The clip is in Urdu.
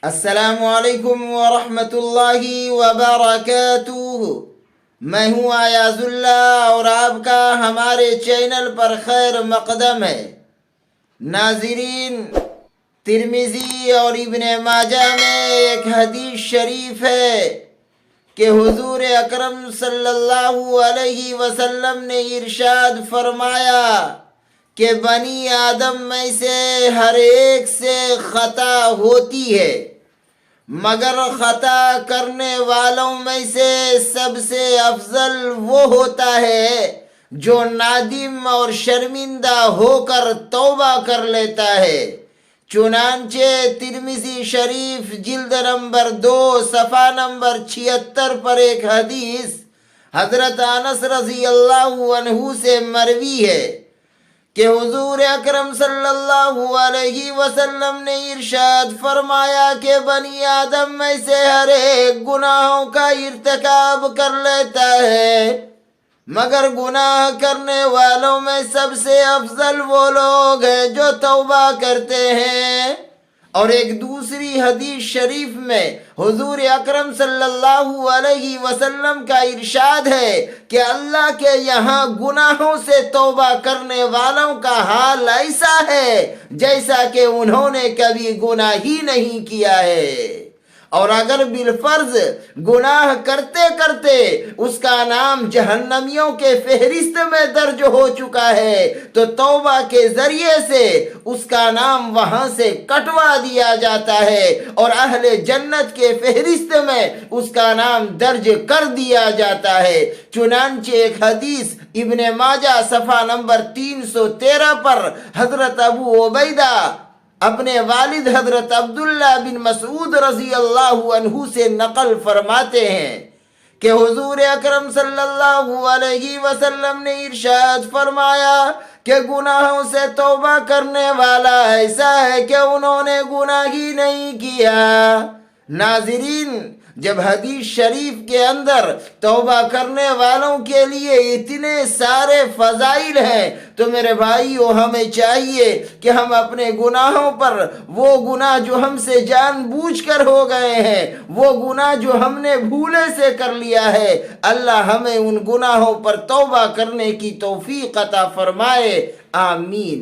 السلام علیکم ورحمۃ اللہ وبرکاتہ۔ میں ہوں ایاز اللہ اور آپ کا ہمارے چینل پر خیر مقدم ہے۔ ناظرین، ترمذی اور ابن ماجہ میں ایک حدیث شریف ہے کہ حضور اکرم صلی اللہ علیہ وسلم نے ارشاد فرمایا کہ بنی آدم میں سے ہر ایک سے خطا ہوتی ہے، مگر خطا کرنے والوں میں سے سب سے افضل وہ ہوتا ہے جو نادم اور شرمندہ ہو کر توبہ کر لیتا ہے۔ چنانچہ ترمذی شریف جلد نمبر 2 صفحہ نمبر 76 پر ایک حدیث حضرت انس رضی اللہ عنہ سے مروی ہے کہ حضور اکرم صلی اللہ علیہ وسلم نے ارشاد فرمایا کہ بنی آدم میں سے ہر ایک گناہوں کا ارتکاب کر لیتا ہے، مگر گناہ کرنے والوں میں سب سے افضل وہ لوگ ہیں جو توبہ کرتے ہیں۔ اور ایک دوسری حدیث شریف میں حضور اکرم صلی اللہ علیہ وسلم کا ارشاد ہے کہ اللہ کے یہاں گناہوں سے توبہ کرنے والوں کا حال ایسا ہے جیسا کہ انہوں نے کبھی گناہ ہی نہیں کیا ہے، اور اگر بالفرض گناہ کرتے کرتے اس کا نام جہنمیوں کے فہرست میں درج ہو چکا ہے تو توبہ کے ذریعے سے اس کا نام وہاں سے کٹوا دیا جاتا ہے اور اہل جنت کے فہرست میں اس کا نام درج کر دیا جاتا ہے۔ چنانچہ ایک حدیث ابن ماجہ صفحہ نمبر 313 پر حضرت ابو عبیدہ اپنے والد حضرت عبداللہ بن مسعود رضی اللہ عنہ سے نقل فرماتے ہیں کہ حضور اکرم صلی اللہ علیہ وسلم نے ارشاد فرمایا کہ گناہوں سے توبہ کرنے والا ایسا ہے کہ انہوں نے گناہ ہی نہیں کیا۔ ناظرین، جب حدیث شریف کے اندر توبہ کرنے والوں کے لیے اتنے سارے فضائل ہیں تو میرے بھائیو، ہمیں چاہیے کہ ہم اپنے گناہوں پر، وہ گناہ جو ہم سے جان بوجھ کر ہو گئے ہیں، وہ گناہ جو ہم نے بھولے سے کر لیا ہے، اللہ ہمیں ان گناہوں پر توبہ کرنے کی توفیق عطا فرمائے، آمین۔